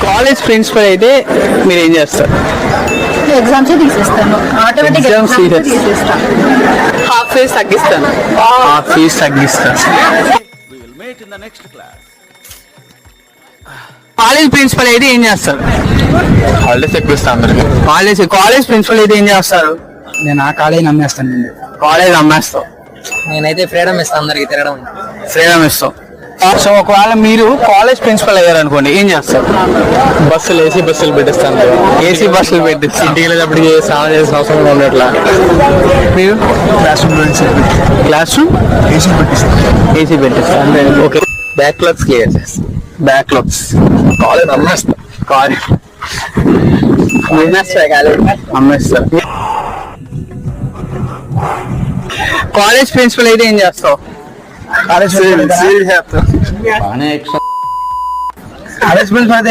College principal అయితే మీరు ఏం చేస్తారు? ఎగ్జామ్స్ తీసేస్తాను, ఆటోమేటిక్ Exams తీసేస్తాను. హాఫ్ ఫీజ్ తగ్గిస్తాను. హాఫ్ ఫీజ్ తగ్గిస్తాను. కాలేజ్ ప్రిన్సిపల్ అయితే ఏం చేస్తారు? హాలిడేస్ ఎక్కువ ఇస్తా అందరికి. కాలేజ్ ప్రిన్సిపల్ అయితే ఏం చేస్తారు? నేను ఆ కాలేజ్ నమ్మేస్తాను. కాలేజ్ అమ్మేస్తావు. నేనైతే ఫ్రీడమ్ ఇస్తాను అందరికి తిరగడం. ఫ్రీడమ్ ఇస్తావు. సో ఒకవేళ మీరు కాలేజ్ ప్రిన్సిపల్ అయ్యారు అనుకోండి, ఏం చేస్తారు? బస్సులు ఏసీ బస్సులు పెట్టిస్తాను. ఏసీ బస్సులు పెట్టించి ఇంటికి వెళ్ళేటప్పటికి స్నానం చేసిన అవసరం ఉండట్లా. మీరు క్లాస్ రూమ్ ఏసీ పెట్టిస్తారు. ఓకే. బ్యాక్లాగ్స్ క్లియర్ చేస్తాను. బ్యాక్లాగ్స్ కాలేజ్ అమ్మేస్తాను. కాలేజ్ అమ్మేస్తారు. కాలేజ్ ప్రిన్సిపల్ అయితే ఏం చేస్తావు? College college principal